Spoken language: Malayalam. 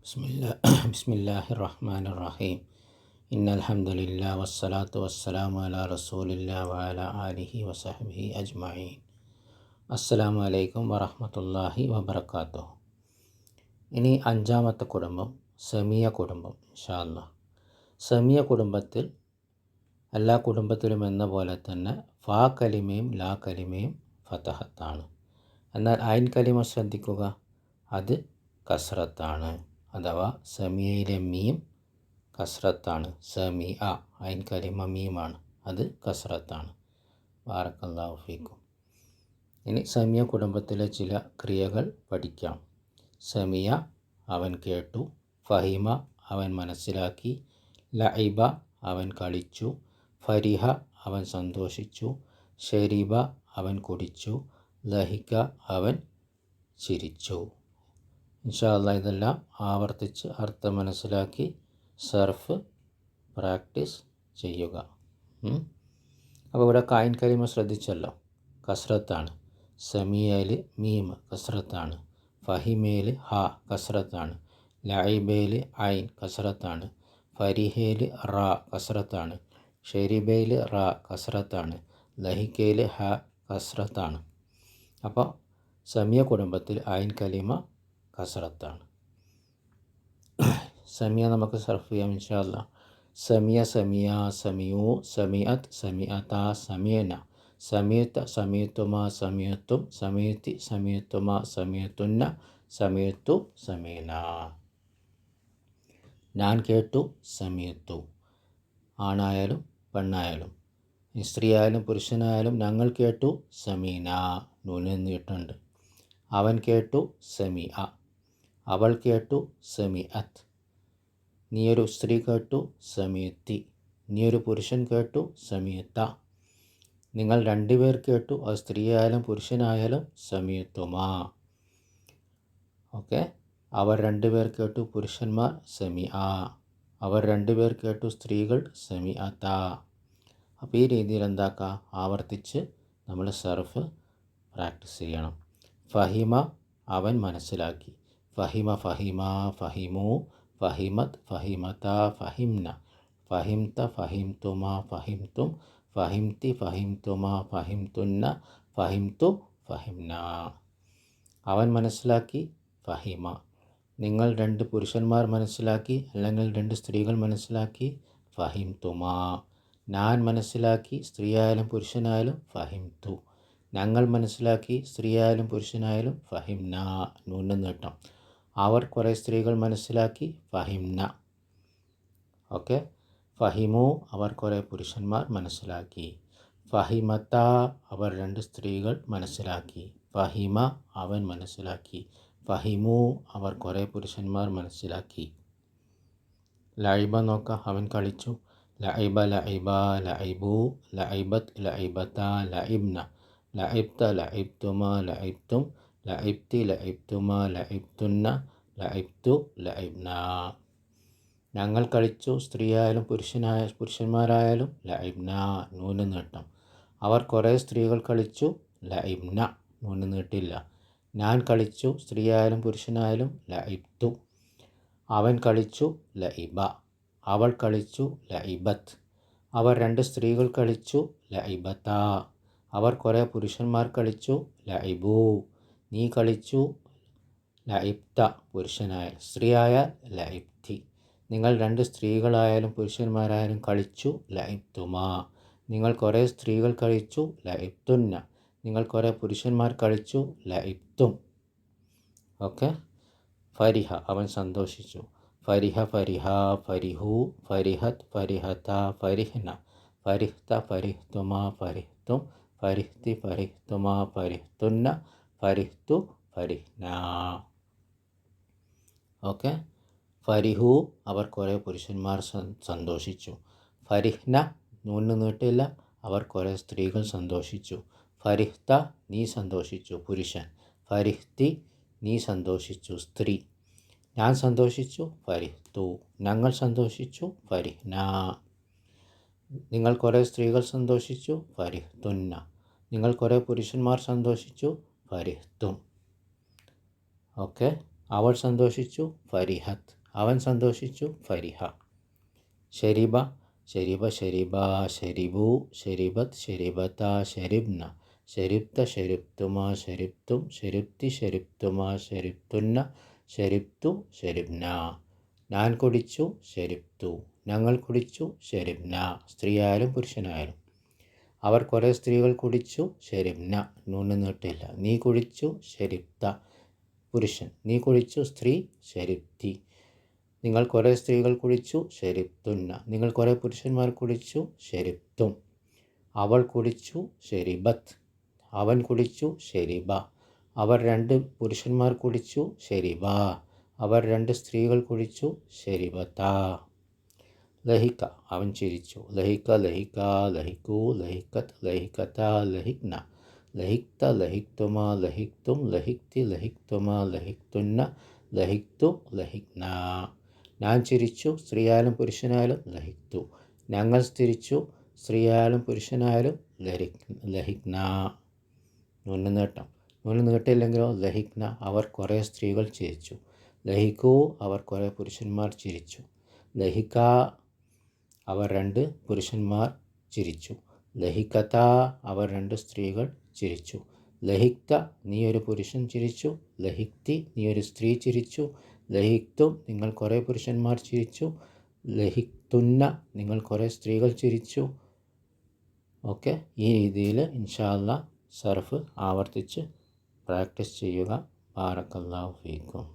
ബിസ്മില്ലാഹിർ റഹ്മാനിർ റഹീം. ഇന്നൽ ഹംദുലില്ലാഹി വസ്സലാത്തു വസ്സലാമു അലാ റസൂലില്ലാഹി വഅലാ ആലിഹി വസഹ്ബിഹി അജ്മഈൻ. അസ്സലാമു അലൈക്കും വറഹ്മത്തുള്ളാഹി വബറകാതുഹു. ഇനി അഞ്ചാമത്തെ കുടുംബം സമീയ കുടുംബം ഇൻഷാ അല്ലാഹ്. സമീയ കുടുംബത്തിൽ എല്ലാ കുടുംബത്തിലും എന്ന പോലെ തന്നെ ഫാ കലിമയും ലാ കലിമയും ഫതഹത്താണ്. എന്നാൽ ഐൻ കലിമ ശ്രദ്ധിക്കുക, അത് കസ്റത്താണ്. അഥവാ സമീയയിലെ മീം കസ്റത്താണ്. സമീഅ ഐൻ കലിമ മീമാണ്, അത് കസ്റത്താണ്. ബാറക്കല്ലാഹു ഫീക്കും. ഇനി സമീയ കുടുംബത്തിലെ ചില ക്രിയകൾ പഠിക്കാം. സമീയ അവൻ കേട്ടു, ഫഹിമ അവൻ മനസ്സിലാക്കി, ലഇബ അവൻ കളിച്ചു, ഫരിഹ അവൻ സന്തോഷിച്ചു, ശരിബ അവൻ കുടിച്ചു, ലഹിക അവൻ ചിരിച്ചു. ഇൻഷാ അല്ലാഹ് ഇതെല്ലാം ആവർത്തിച്ച് അർത്ഥം മനസ്സിലാക്കി സർഫ് പ്രാക്ടീസ് ചെയ്യുക. അപ്പോൾ ഇവിടെ ഐൻ കലിമ ശ്രദ്ധിച്ചല്ലോ, കസ്റത്താണ്. സമീയയിൽ മീം കസ്റത്താണ്. ഫഹിമയിൽ ഹ കസ്റത്താണ്. ലഇബയിൽ ഐൻ കസ്റത്താണ്. ഫരിഹയിൽ റാ കസ്റത്താണ്. ഷെരിബയിൽ റാ കസ്റത്താണ്. ലഹിക്കയിൽ ഹ കസ്റത്താണ്. അപ്പോൾ സമീയ കുടുംബത്തിൽ ഐൻ കലിമ കസ്റത്താണ്. സമീയ നമുക്ക് സർഫ് ചെയ്യാം ഇൻഷാ അല്ലാഹ്. സമീയ സമീയ സമീഉ സമീഅത്ത് സമീഅത സമീന സമീഅത സമീഅതുമ സമീഅതും സമീഅതി സമീഅതുമ സമീഅതുന്ന സമീഅതു സമീന. ഞാൻ കേട്ടു സമീഅതു. ആണായാലും പെണ്ണായാലും സ്ത്രീയായാലും പുരുഷനായാലും ഞങ്ങൾ കേട്ടു സമീന. നൂന് നീട്ടുണ്ട്. അവൻ കേട്ടു സമീഅ. അവൾ കേട്ടു സമീഅത്ത്. നീയൊരു സ്ത്രീ കേട്ടു സമീഅത്തി. നീയൊരു പുരുഷൻ കേട്ടു സമീഅത്ത. നിങ്ങൾ രണ്ടുപേർ കേട്ടു, അത് സ്ത്രീയായാലും പുരുഷനായാലും സമീഅത്തുമാ. ഓക്കെ. അവർ രണ്ടുപേർ കേട്ടു പുരുഷന്മാർ സമീഅ. അവർ രണ്ടുപേർ കേട്ടു സ്ത്രീകൾ സമീഅത്ത. അപ്പോൾ ഈ രീതിയിൽ എന്താക്കുക, ആവർത്തിച്ച് നമ്മൾ സർഫ് പ്രാക്ടീസ് ചെയ്യണം. ഫഹിമ അവൻ മനസ്സിലാക്കി. ഫഹിമ ഫഹിമ ഫഹിമു ഫഹിമത്ത് ഫഹിമത ഫഹിംന ഫഹിംത ഫഹിംതുമ ഫഹിംതും ഫഹിംതി ഫഹിംതുമ ഫഹിംതുന്ന ഫഹിംതു ഫഹിംന. അവൻ മനസ്സിലാക്കി ഫഹിമ. നിങ്ങൾ രണ്ട് പുരുഷന്മാർ മനസ്സിലാക്കി, അല്ലെങ്കിൽ രണ്ട് സ്ത്രീകൾ മനസ്സിലാക്കി ഫഹിംതുമ. ഞാൻ മനസ്സിലാക്കി, സ്ത്രീയായാലും പുരുഷനായാലും ഫഹിംതു. ഞങ്ങൾ മനസ്സിലാക്കി, സ്ത്രീയായാലും പുരുഷനായാലും ഫഹിംന. നൂന് നീട്ടം. അവർ കുറേ സ്ത്രീകൾ മനസ്സിലാക്കി ഫഹിംന. ഓക്കെ. ഫഹിമു അവർ കുറേ പുരുഷന്മാർ മനസ്സിലാക്കി. ഫഹിമത്ത അവർ രണ്ട് സ്ത്രീകൾ മനസ്സിലാക്കി. ഫഹിമ അവൻ മനസ്സിലാക്കി. ഫഹിമു അവർ കുറേ പുരുഷന്മാർ മനസ്സിലാക്കി. ലഇബ നോക്കാം, അവൻ കളിച്ചു. ലഇബ ലഇബ ലഇബു ലഇബത്ത് ലഇബത ലഇബ്ന ലഇബ്ത ലഇബ്തുമ ലഇബ്തും ലഇബ്തി ലഇബ്തുമ ലഇബ്തുന്ന ലഇബ്തു ലഇബ്ന. ഞങ്ങൾ കളിച്ചു, സ്ത്രീയായാലും പുരുഷന്മാരായാലും ലഇബ്ന. നൂന് നീട്ടം. അവർ കുറേ സ്ത്രീകൾ കളിച്ചു ലഇബ്ന. നൂന് നീട്ടില്ല. ഞാൻ കളിച്ചു, സ്ത്രീയായാലും പുരുഷനായാലും ലഇബ്തു. അവൻ കളിച്ചു ലഇബ. അവൾ കളിച്ചു ലഇബത്ത്. അവർ രണ്ട് സ്ത്രീകൾ കളിച്ചു ലഇബത. അവർ കുറേ പുരുഷന്മാർ കളിച്ചു ലഇബു. നീ കളിച്ചു ലഇബ്ത പുരുഷനായ. സ്ത്രീയായ ലഇബ്തി. നിങ്ങൾ രണ്ട് സ്ത്രീകളായാലും പുരുഷന്മാരായാലും കളിച്ചു ലഇബ്തുമാ. നിങ്ങൾ കുറേ സ്ത്രീകൾ കളിച്ചു ലഇബ്തുന്ന. നിങ്ങൾ കുറേ പുരുഷന്മാർ കളിച്ചു ലഇബ്തും. ഓക്കെ. ഫരിഹ അവൻ സന്തോഷിച്ചു. ഫരിഹ ഫരിഹ ഫരിഹു ഫരിഹത്ത് ഫരിഹത ഫരിഹ്ന ഫരിഹ്ത ഫരിഹ്തുമ ഫരിഹ്തും ഫരിഹ്തി ഫരിഹ്തുമ ഫരിഹ്തുന്ന ഫരിഹ്തു ഫരിഹ്ന. ഓക്കെ. ഫരിഹു അവർ കുറേ പുരുഷന്മാർ സന്തോഷിച്ചു. ഫരിഹ്ന നൂന് നീട്ടില്ല. അവർ കുറേ സ്ത്രീകൾ സന്തോഷിച്ചു. ഫരിഹ്ത നീ സന്തോഷിച്ചു പുരുഷൻ. ഫരിഹ്തി നീ സന്തോഷിച്ചു സ്ത്രീ. ഞാൻ സന്തോഷിച്ചു ഫരിഹ്തു. ഞങ്ങൾ സന്തോഷിച്ചു ഫരിഹ്ന. നിങ്ങൾ കുറേ സ്ത്രീകൾ സന്തോഷിച്ചു ഫരിഹ്തുന്ന. നിങ്ങൾ കുറേ പുരുഷന്മാർ സന്തോഷിച്ചു ഫരിഹ്തും. ഓക്കെ. അവൾ സന്തോഷിച്ചു, ഫരിഹത്ത്. അവൻ സന്തോഷിച്ചു, ഫരിഹ. ശരിബ, ശരിബ, ശരിബ, ശരിബു, ശരിബത്ത്, ശരിബത്ത, ശരിബ്ന, ശരിബ്ത, ശരിബ്തുമ, ശരിബ്തും, ശരിബ്തി, ശരിബ്തുമ, ശരിബ്തുന്ന, ശരിബ്തു, ശരിബ്ന. ഞാൻ കുടിച്ചു, ശരിബ്തു. ഞങ്ങൾ കുടിച്ചു, ശരിബ്ന. സ്ത്രീയായാലും പുരുഷനായാലും. അവർ കുറേ സ്ത്രീകൾ കുടിച്ചു, ശരിബ്ന. നൂന് നീട്ടില്ല. നീ കുടിച്ചു, ശരിബ്ത. പുരുഷൻ. നീ കുടിച്ചു, സ്ത്രീ, ശരിബ്തി. നിങ്ങൾ കുറേ സ്ത്രീകൾ കുടിച്ചു, ശരിബ്തുന്ന. നിങ്ങൾ കുറേ പുരുഷന്മാർ കുടിച്ചു, ശരിബ്തും. അവൾ കുടിച്ചു, ശരിബത്ത്. അവൻ കുടിച്ചു, ശരിബ. അവർ 2 പുരുഷന്മാർ കുടിച്ചു, ശരിബ. അവർ 2 സ്ത്രീകൾ കുടിച്ചു, ശരിബത്ത. ലഹിക, അവൻ ചിരിച്ചു. ലഹിക, ലഹിക, ലഹിക്കു, ലഹിക്കത്ത്, ലഹിക്കത്ത, ലഹിക്ന, ലഹിക്ത, ലഹിക്തുമ, ലഹിക്തും, ലഹിക്തി, ലഹിക്തുമ, ലഹിക്തുന്ന, ലഹിക്തു, ലഹിക്ന. ഞാൻ ചിരിച്ചു, സ്ത്രീയായാലും പുരുഷനായാലും, ലഹിക്തു. ഞങ്ങൾ ചിരിച്ചു, സ്ത്രീയായാലും പുരുഷനായാലും, ലഹിക്ന. നൂന് നീട്ടം. നൂന് നീട്ടില്ലെങ്കിലോ, ലഹിക്ന. അവർ കുറേ സ്ത്രീകൾ ചിരിച്ചു. ലഹിക്കു, അവർ കുറേ പുരുഷന്മാർ ചിരിച്ചു. ലഹിക, അവർ 2 പുരുഷന്മാർ ചിരിച്ചു. ലഹിക്കത്ത, അവർ 2 സ്ത്രീകൾ ചിരിച്ചു. ലഹിക്ത, നീ ഒരു പുരുഷൻ ചിരിച്ചു. ലഹിക്തി, നീ ഒരു സ്ത്രീ ചിരിച്ചു. ലഹിക്തും, നിങ്ങൾ കുറേ പുരുഷന്മാർ ചിരിച്ചു. ലഹിക്തുന്ന, നിങ്ങൾ കുറേ സ്ത്രീകൾ ചിരിച്ചു. ഓക്കെ, ഈ രീതിയിൽ ഇൻഷാ അല്ലാഹ് സർഫ് ആവർത്തിച്ച് പ്രാക്ടീസ് ചെയ്യുക. ബാറക്കല്ലാഹു ഫീക്കും.